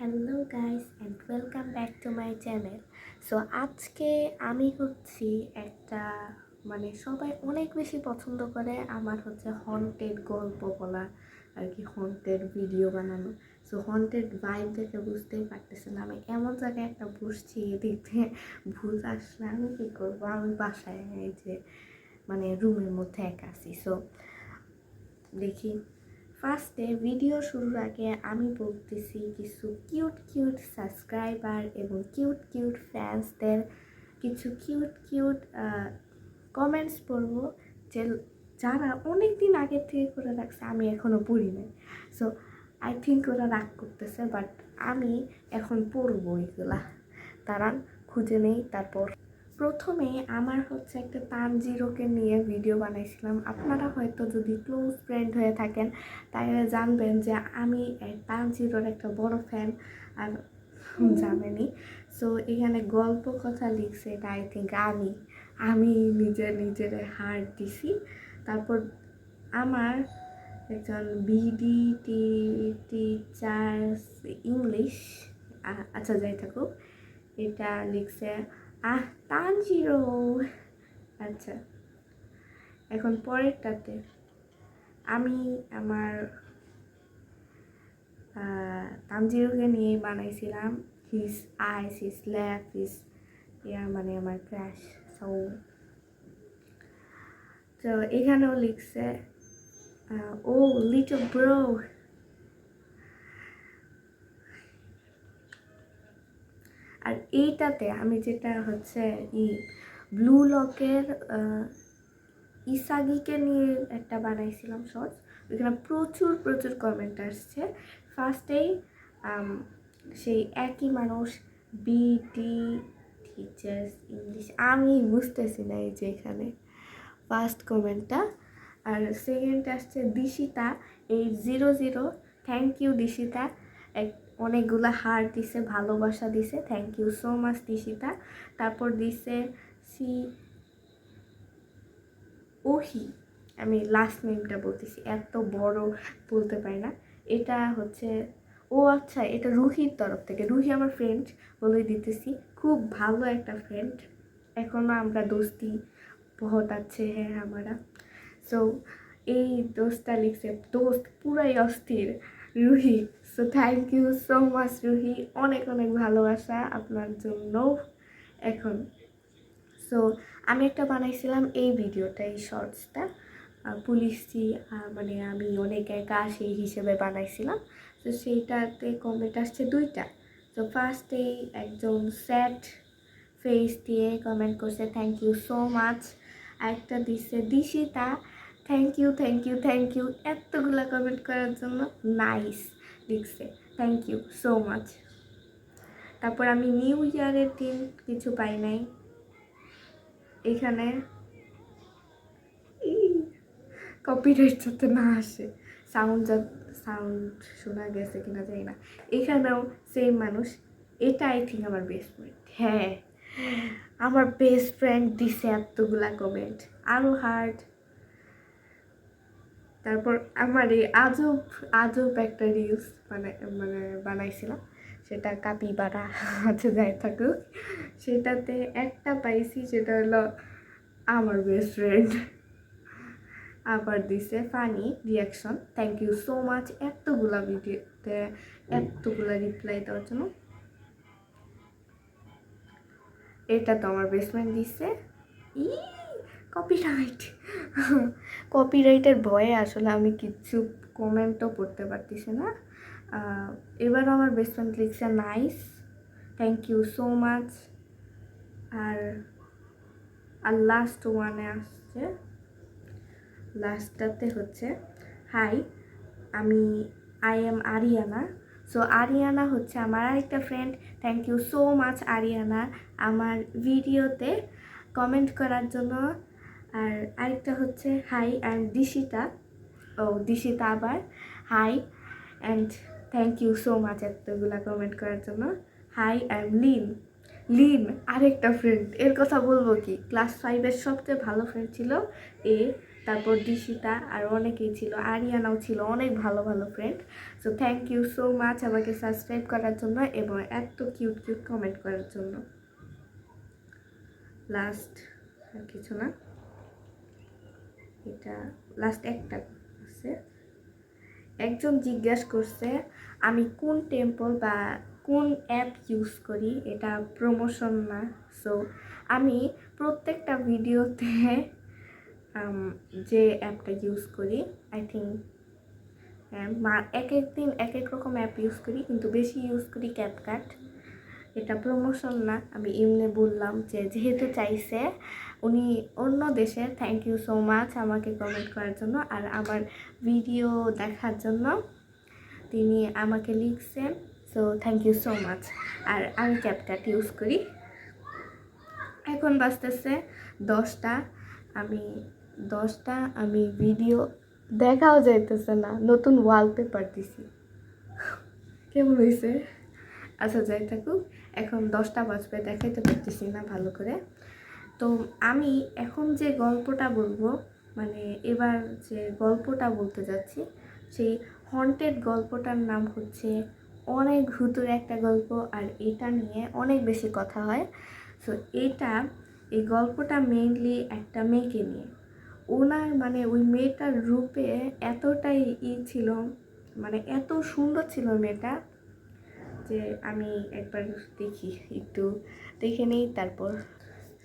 Hello guys and welcome back to my channel. So আজকে আমি হচ্ছি একটা সবাই অনেক বেশি পছন্দ করে আমার হচ্ছে হন্টেড গল্প বলা আর কি, হন্টেড ভিডিও বানানো। সো হন্টেড ভাইব দেখে বুঝতেই পারতেছেন আমি এমন জায়গায় একটা বসছি, এদিক থেকে ভূত আসলে আমি কী করবো, আমি বাসায় এই যে রুমের মধ্যে একা আছি। সো দেখি ফার্স্টে ভিডিও শুরুর আগে আমি বলতেছি কিছু কিউট কিউট সাবস্ক্রাইবার এবং কিউট কিউট ফ্যান্সদের কিছু কিউট কিউট কমেন্টস পড়বো, যে যারা অনেক দিন আগের থেকে করে রাখছে, আমি এখনও পড়ি নাই। সো আই থিঙ্ক ওরা রাগ করতেছে, বাট আমি এখন পড়বো এগুলা। তারা খুঁজে নেই। তারপর প্রথমে আমার হচ্ছে একটা তানজিরোকে নিয়ে ভিডিও বানাইছিলাম। আপনারা হয়তো যদি ক্লোজ ফ্রেন্ড হয়ে থাকেন তাহলে জানবেন যে আমি তানজিরোর একটা বড় ফ্যান, আর জানেনই। সো এখানে গল্প কথা লিখছে, এটা আই থিঙ্ক আমি নিজের হার্ট দিছি। তারপর আমার একজন বিডি টিচার্স ইংলিশ, আচ্ছা যাই থাকুক, এটা লিখছে তানজিরো। আচ্ছা, এখন পরেরটাতে আমি আমার তানজিরোকে নিয়ে বানাইছিলাম হিজ আইস, হিজ ল্যাপ, হিজ আমার ক্রাশ। তো এখানেও লিখছে ও লিটল ব্রো। আর এইটাতে আমি যেটা হচ্ছে ব্লু লকের ইসাগিকে নিয়ে একটা বানাইছিলাম শর্টস, ওইখানে প্রচুর কমেন্ট আসছে। ফার্স্টেই সেই একই মানুষ, বিটি টিচার্স ইংলিশ, আমি বুঝতেছি না এই যে এখানে ফার্স্ট কমেন্টটা। আর সেকেন্ড আসছে দিশিতা 800, থ্যাংক ইউ দিশিতা, অনেকগুলো হার্ট দিছে, ভালোবাসা দিছে, থ্যাংক ইউ সো মাচ দিশিতা। তারপর দিছে ওহি, আমি লাস্ট নেমটা বলতেছি, এত বড় বলতে পারি না। এটা হচ্ছে আচ্ছা, এটা রুহির তরফ থেকে। রুহি আমার ফ্রেন্ড বলে দিতেছি, খুব ভালো একটা ফ্রেন্ড, এখনও আমরা দোস্তি বহুত আছে হ্যাঁ আমরা। সো এই দোস্তটা লিখছে, দোস্ত পুরাই অস্থির Ruhi. So thank you so much Ruhi, অনেক ভালোবাসা আপনার জন্য। এখন সো আমি একটা বানাইছিলাম এই ভিডিওটা, এই শর্টসটা পুলিশি, আমি অনেক একা সেই হিসেবে বানাইছিলাম। তো সেইটাতে কমেন্ট আসছে দুইটা। তো ফার্স্টেই একজন স্যাড ফেস দিয়ে কমেন্ট করছে, থ্যাংক ইউ সো মাচ। আরেকটা দিচ্ছে দিশিতা, থ্যাংক ইউ এতগুলা কমেন্ট করার জন্য, নাইস লিখছে, থ্যাংক ইউ সো মাচ। তারপর আমি নিউ ইয়ারের দিন কিছু পাই নাই, এখানে কপিরাইট যাতে না আসে, সাউন্ড শোনা গেছে কিনা জানি না। এখানেও সেম মানুষ, এটা আই থিঙ্ক আমার বেস্ট ফ্রেন্ড। হ্যাঁ, আমার বেস্ট ফ্রেন্ড দিছে এতগুলা কমেন্ট, আরও হার্ট। তারপর আমার এই আজব একটা রিলস বানাইছিলাম, সেটা কাপিবারা আছে যাই থাকুক, সেটাতে একটা পাইছি, সেটা হলো আমার বেস্ট ফ্রেন্ড। আবার দিছে funny reaction, thank you so much এতগুলা ভিডিওতে এতগুলা রিপ্লাই দেওয়ার জন্য। এটা তো আমার বেস্ট ফ্রেন্ড দিছে। কপিরাইটের ভয়ে আসলে আমি কিছু কমেন্টও পড়তে পারতেছি না। এবার আমার বেস্ট ফ্রেন্ড লিখছে nice, thank you so much. আর লাস্ট ওয়ানে আসছে, লাস্টটাতে হচ্ছে hi, I am Ariana. So Ariana হচ্ছে আমার আরেকটা friend, thank you so much Ariana আমার ভিডিওতে কমেন্ট করার জন্য। আর আরেকটা হচ্ছে hi I am Dishita, Dishita আবার hi and thank you so much এতগুলা কমেন্ট করার জন্য। হাই আই এম লিন আরেকটা ফ্রেন্ড, এর কথা বলবো কি, ক্লাস 5-এর সবচেয়ে ভালো ফ্রেন্ড ছিল তারপর দিশিতা আর অনেকেই ছিল, আরিয়ানাও ছিল, অনেক ভালো ভালো friend. So thank you so much আমাকে সাবস্ক্রাইব করার জন্য এবং এত কিউট কিউট কমেন্ট করার জন্য। লাস্ট আর কিছু না, এটা লাস্ট একটা আছে। একজন জিজ্ঞাসা করছে আমি কোন টেম্পল বা কোন অ্যাপ ইউজ করি, এটা প্রমোশন না। সো আমি প্রত্যেকটা ভিডিওতে যে অ্যাপটা ইউজ করি, আই থিঙ্ক এক এক দিন এক এক রকম অ্যাপ ইউজ করি, কিন্তু বেশি ইউজ করি ক্যাপকাট। এটা প্রমোশন না, আমি এমনি বললাম যে যেহেতু চাইছে উনি অন্য দেশের, থ্যাংক ইউ সো মাচ আমাকে কমেন্ট করার জন্য আর আমার ভিডিও দেখার জন্য তিনি আমাকে লিখছেন। So thank you so much. আর আমি ক্যাপকাট ইউজ করি। এখন বাজতেছে 10টা, আমি ভিডিও দেখাও যাইতেছে না, নতুন ওয়ালপেপার দিছি, কেমন হয়েছে? আচ্ছা যাই থাকুক, এখন 10টা বাজবে, দেখাইতে পারতেছি না ভালো করে। তো আমি এখন যে গল্পটা বলবো, মানে এবার যে গল্পটা বলতে যাচ্ছি, সেই হন্টেড গল্পটার নাম হচ্ছে অনেক ভূতের একটা গল্প, আর এটা নিয়ে অনেক বেশি কথা হয়। সো এই গল্পটা মেইনলি একটা মেয়েকে নিয়ে। ওনার মানে ওই মেয়েটার রূপে এতটাই ছিল, মানে এত সুন্দর ছিল মেয়েটা, যে আমি একবার দেখি, একটু দেখে নেই তারপর।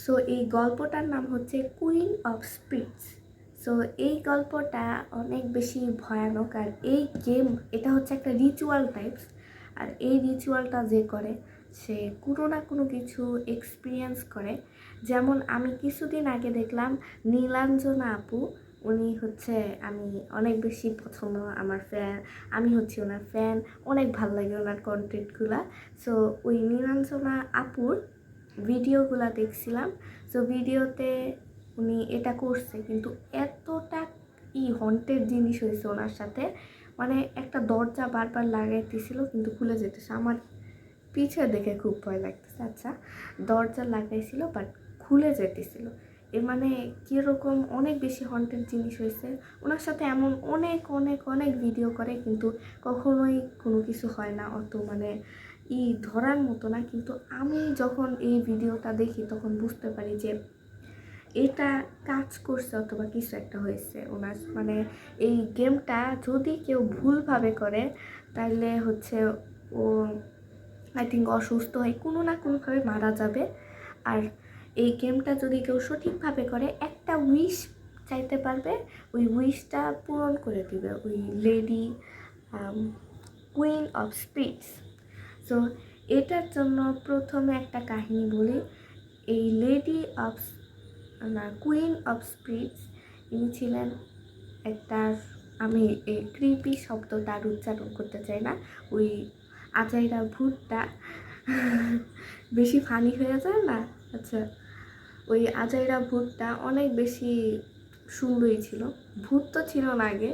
সো এই গল্পটার নাম হচ্ছে কুইন অফ স্পিরিটস। সো এই গল্পটা অনেক বেশি ভয়ানক, আর এই এটা হচ্ছে একটা রিচুয়াল টাইপস। আর এই রিচুয়ালটা যে করে সে কোনো না কোনো কিছু এক্সপিরিয়েন্স করে। যেমন আমি কিছুদিন আগে দেখলাম নীলাঞ্জনা আপু, উনি হচ্ছে আমি অনেক বেশি পছন্দ, আমার ফ্যান, আমি হচ্ছি ওনার ফ্যান, অনেক ভালো লাগে ওনার কন্টেন্টগুলা। সো ওই নীলাঞ্জনা আপুর ভিডিওগুলো দেখছিলাম। সো ভিডিওতে উনি এটা করছে, কিন্তু এতটা হন্টেড জিনিস হয়েছে ওনার সাথে, মানে একটা দরজা বারবার লাগাইতেছিল কিন্তু খুলে যেতেছে। আমার পিছে দেখে খুব ভয় লাগতেছে। আচ্ছা, দরজা লাগাইছিল বাট খুলে যেতেছিল, মানে কীরকম অনেক বেশি হন্টেড জিনিস হয়েছে ওনার সাথে। এমন অনেক অনেক অনেক ভিডিও করে কিন্তু কখনোই কোনো কিছু হয় না, অত মানে ধরার মতো না। কিন্তু আমি যখন এই ভিডিওটা দেখি তখন বুঝতে পারি যে এটা কাজ করছে অথবা কিছু একটা হয়েছে ওনার। মানে এই গেমটা যদি কেউ ভুলভাবে করে তাহলে হচ্ছে ও আই থিঙ্ক অসুস্থ হয়ে কোনো না কোনোভাবে মারা যাবে। আর এই গেমটা যদি কেউ সঠিকভাবে করে, একটা উইশ চাইতে পারবে, ওই উইশটা পূরণ করে দিবে ওই lady queen of spirits. So এটার জন্য প্রথমে একটা কাহিনী বলি। এই lady of queen of spirits ইনি ছিলেন একটা, আমি এই ক্রিপি শব্দটা আর উচ্চারণ করতে চাই না, ওই আজাইরা ভূতটা বেশি ফানি হয়ে যায় না। আচ্ছা, ওই আজাইরা ভূতটা অনেক বেশি সুন্দরী ছিল। ভূত তো ছিল না আগে,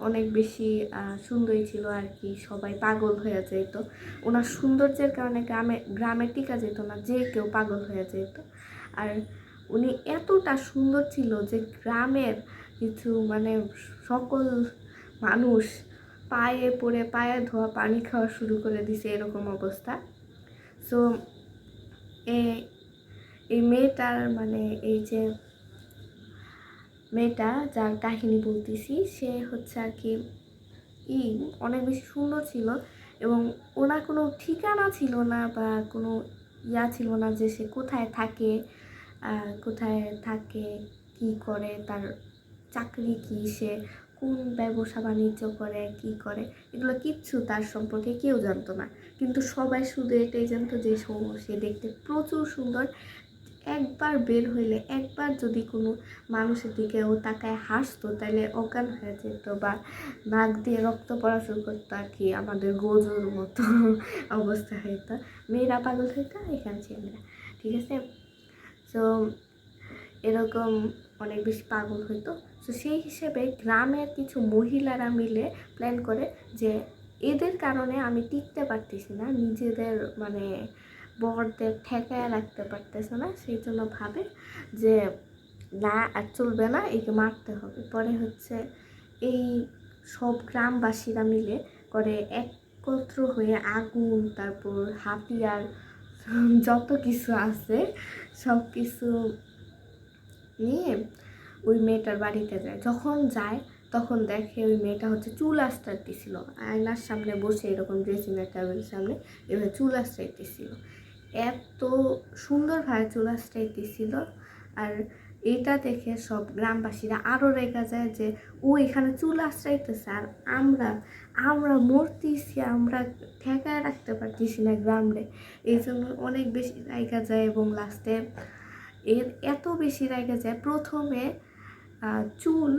অনেক বেশি সুন্দরী ছিল আর কি, সবাই পাগল হয়ে যেত ওনার সৌন্দর্যের কারণে। গ্রামে টিকা যেত না, যে কেউ পাগল হয়ে যেত। আর উনি এতটা সুন্দর ছিল যে গ্রামের কিছু মানে সকল মানুষ পায়ে পড়ে পায়ে ধোয়া পানি খাওয়া শুরু করে দিছে, এরকম অবস্থা। সো এই মেয়েটার মানে এই যে মেয়েটা যার কাহিনী বলতেছি, সে হচ্ছে আর কি অনেক বেশি সুন্দর ছিল, এবং ওনার কোনো ঠিকানা ছিল না বা কোনো ছিল না যে সে কোথায় থাকে, কি করে, তার চাকরি কি, সে কোন ব্যবসা বাণিজ্য করে, কি করে, এগুলো কিচ্ছু তার সম্পর্কে কেউ জানতো না। কিন্তু সবাই শুধু এটাই জানতো যে সে দেখতে প্রচুর সুন্দর। একবার বের হইলে, একবার যদি কোনো মানুষের দিকে ও তাকায় হাসতো তাহলে অজ্ঞান হয়ে যেত বা নাক দিয়ে রক্ত পড়া শুরু করতো আর কি, আমাদের গজুর মতো অবস্থা হইতো। মেয়েরা পাগল হইতো, এখানে ছেলেরা, ঠিক আছে। সো এরকম অনেক বেশি পাগল হইতো। তো সেই হিসেবে গ্রামের কিছু মহিলারা মিলে প্ল্যান করে যে এদের কারণে আমি টিকতে পারতেছি না, নিজেদের মানে বরদের ঠেকায় রাখতে পারতেছে না, সেই জন্য ভাবে যে না আর চলবে না, একে মারতে হবে। পরে হচ্ছে এই সব গ্রামবাসীরা মিলে করে একত্র হয়ে আগুন, তারপর হাতিয়ার, যত কিছু আছে সব কিছু নিয়ে ওই মেয়েটার বাড়িতে যায়। যখন যায় তখন দেখে ওই মেয়েটা হচ্ছে চুল আঁচড়াইতেছিল, আয়নার সামনে বসে এরকম ড্রেসিং টেবিলের সামনে এভাবে চুল আঁচড়াইতেছিল। এত সুন্দরভাবে চুল আঁচড়াইতেছিল। আর এটা দেখে সব গ্রামবাসীরা আরও রেগে যায় যে ও এখানে চুল আঁচড়াইতেছে আর আমরা আমরা মরতেছি, আমরা ঠেকায় রাখতে পারতেছি না গ্রামে। এই জন্য অনেক বেশি রেগে যায় এবং লাস্টে এত বেশি রেগে যায়, প্রথমে চুল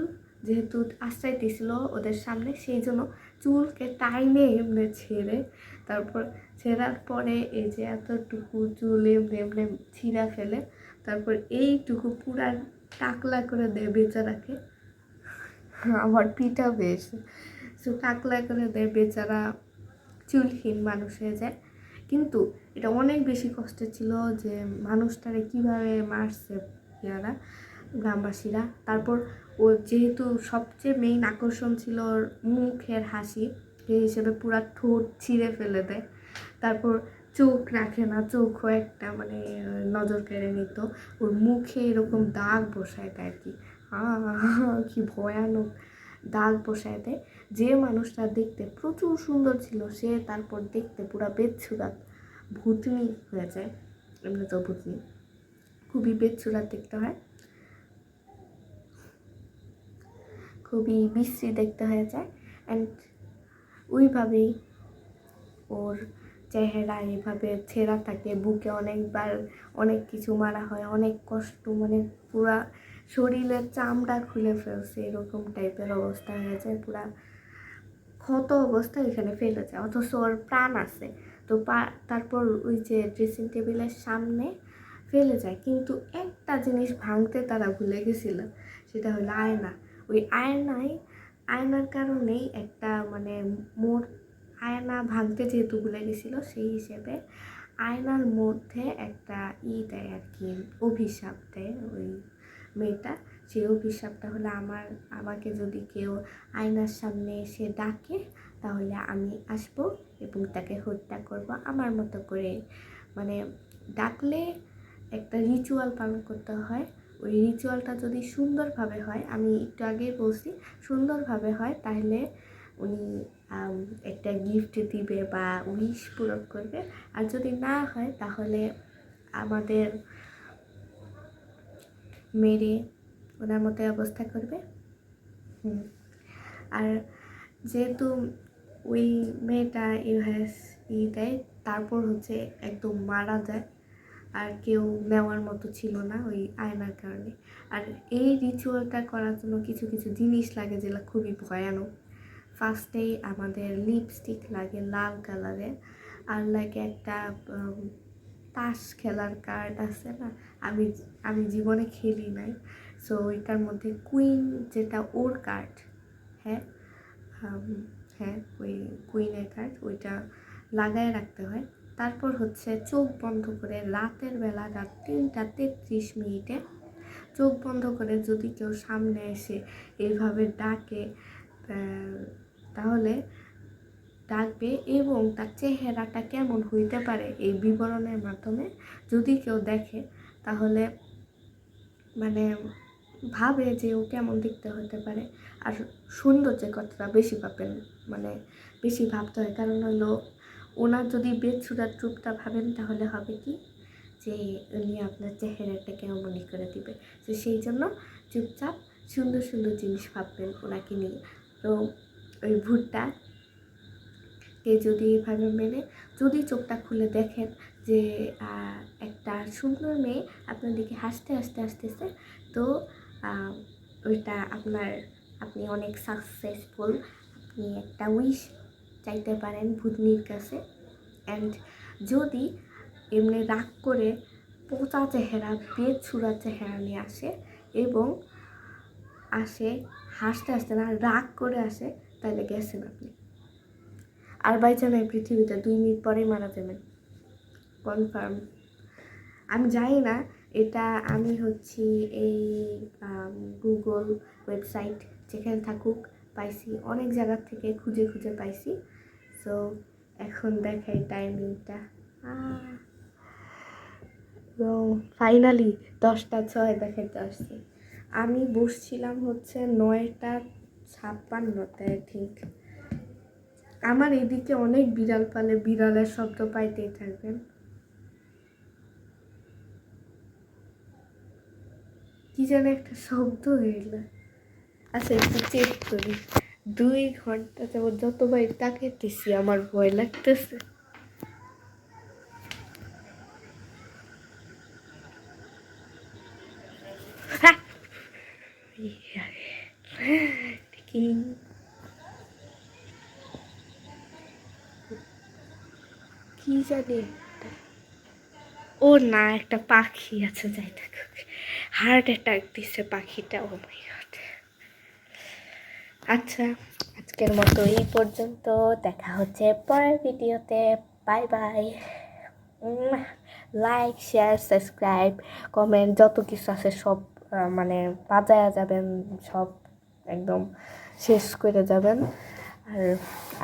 যেহেতু আশ্রাইতেছিল ওদের সামনে, সেই জন্য চুলকে টাইনে এমনি ছেড়ে, তারপর ছেঁড়ার পরে এই যে এতটুকু চুল এমনি এমনি ছিঁড়া ফেলে, তারপর এইটুকু পুরা টাকলা করে দেয় বেচারাকে। আমার পিঠা বেশ তো টাকলা করে দেয়, বেচারা চুলহীন মানুষ হয়ে যায়। কিন্তু এটা অনেক বেশি কষ্টের ছিল যে মানুষটারে কিভাবে মারছে ইয়ারা, গ্রামবাসীরা। তারপর ও যেহেতু সবচেয়ে মেইন আকর্ষণ ছিল ওর মুখের হাসি, সেই হিসেবে পুরা ঠোঁট ছিঁড়ে ফেলে দেয়। তারপর চোখ রাখে না, চোখও একটা মানে নজর কেড়ে নিত। ওর মুখে এরকম দাগ বসায় দেয় আর কি, কি ভয়ানক দাগ বসায় দেয়। যে মানুষটা দেখতে প্রচুর সুন্দর ছিল সে তারপর দেখতে পুরা বেচ্ছুরাত ভূতনি হয়ে যায়। এমনি তো ভূতনি খুবই বেচ্ছুরাত দেখতে হয়, খুবই বিশ্রী দেখতে হয়ে যায়। অ্যান্ড ওইভাবেই ওর চেহারা এভাবে ছেঁড়া থাকে, বুকে অনেকবার অনেক কিছু মারা হয়, অনেক কষ্ট, মানে পুরা শরীরের চামড়া খুলে ফেলছে এরকম টাইপের অবস্থা হয়ে যায়, পুরা ক্ষত অবস্থা এখানে ফেলে যায়, অথচ ওর প্রাণ আছে। তো তারপর ওই যে ড্রেসিং টেবিলের সামনে ফেলে যায়, কিন্তু একটা জিনিস ভাঙতে তারা ভুলে গেছিল, সেটা হলো আয়না। ওই আয়নার কারণেই একটা মানে আয়না ভাঙতে যেহেতু ভুলে গেছিলো, সেই হিসেবে আয়নার মধ্যে একটা দেয় আর কি, অভিশাপ দেয় ওই মেয়েটা। সেই অভিশাপটা হলো আমাকে যদি কেউ আয়নার সামনে এসে ডাকে তাহলে আমি আসব এবং তাকে হত্যা করব আমার মতো করে। মানে ডাকলে একটা রিচুয়াল পালন করতে হয়, ওই রিচুয়ালটা যদি সুন্দরভাবে হয়, আমি একটু আগেই বলছি সুন্দরভাবে হয়, তাহলে উনি একটা গিফট দিবে বা উইশ পূরণ করবে। আর যদি না হয় তাহলে আমাদের মেরে ওনার মতো অবস্থা করবে। আর যেহেতু ওই মেয়েটা দেয়, তারপর হচ্ছে একদম মারা যায়, আর কেউ নেওয়ার মতো ছিল না ওই আয়নার কারণে। আর এই রিচুয়ালটা করার জন্য কিছু কিছু জিনিস লাগে যেগুলো খুবই ভয়ানক। ফার্স্টেই আমাদের লিপস্টিক লাগে লাল কালারের, আর লাগে একটা তাস খেলার কার্ড আছে না, আমি জীবনে খেলি নাই, সো ওইটার মধ্যে কুইন যেটা ওর কার্ড, হ্যাঁ হ্যাঁ ওই কুইনের কার্ড, ওইটা লাগায় রাখতে হয়। তারপর হচ্ছে চোখ বন্ধ করে রাতের বেলা রাত 3:33 চোখ বন্ধ করে যদি কেউ সামনে এসে এইভাবে ডাকে তাহলে ডাকবে, এবং তার চেহারাটা কেমন হইতে পারে এই বিবরণের মাধ্যমে যদি কেউ দেখে তাহলে মানে ভাবে যে ও কেমন দেখতে হতে পারে। আর সৌন্দর্যের কথাটা বেশি ভাবেন, মানে বেশি ভাবতে হয়, কারণ হলো ওনার যদি বেচুরার রূপটা ভাবেন তাহলে হবে কি যে উনি আপনার চেহারাটা কেমনই করে দিবে। তো সেই জন্য চুপচাপ সুন্দর সুন্দর জিনিস ভাববেন ওনাকে নিয়ে। তো ওই ভূতটা কে যদি এভাবে মেরে যদি চোখটা খুলে দেখেন যে একটা সুন্দর মেয়ে আপনার দিকে হাসতে হাসতে আসতেছে, তো ওইটা আপনি অনেক সাকসেসফুল, আপনি একটা উইশ চাইতে পারেন ভূতনির কাছে। অ্যান্ড যদি এমনি রাগ করে পচা চেহারা বেছুরা চেহারা নিয়ে আসে এবং হাসতে হাসতে না রাগ করে আসে, তাহলে গেছেন আপনি, আর বাইচান এই পৃথিবীতে 2 মিনিট পরেই মারা যাবেন কনফার্ম। আমি জানি না এটা আমি হচ্ছি এই গুগল ওয়েবসাইট যেখানে থাকুক পাইছি, অনেক জায়গার থেকে খুঁজে খুঁজে পাইছি। সো এখন দেখাই টাইমিংটা। ফাইনালি 10টা 6 দেখাইতে আসছি। আমি বসছিলাম হচ্ছে 9টা 56-তে আই থিঙ্ক। আমার এদিকে অনেক বিড়াল পালে, বিড়ালের শব্দ পাইতেই থাকবেন। কি যেন একটা শব্দ হইলো। আচ্ছা একটু চেক করি। 2 ঘন্টা যাবত যতবার তাকাইতেছি আমার ভয় লাগতেছে। কি জানি, ও না একটা পাখি আছে, যাই থাকুক। হার্ট অ্যাটাক দিছে পাখিটা, ও মাই গড। আচ্ছা আজকের মতো এই পর্যন্ত, দেখা হচ্ছে পরের ভিডিওতে। Bye bye. Like share subscribe comment যত কিছু আছে সব মানে বাজায়া যাবেন, সব একদম শেষ করে যাবেন। আর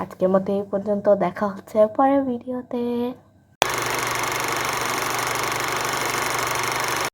আজকের মতো এই পর্যন্ত, দেখা হচ্ছে পরের ভিডিওতে।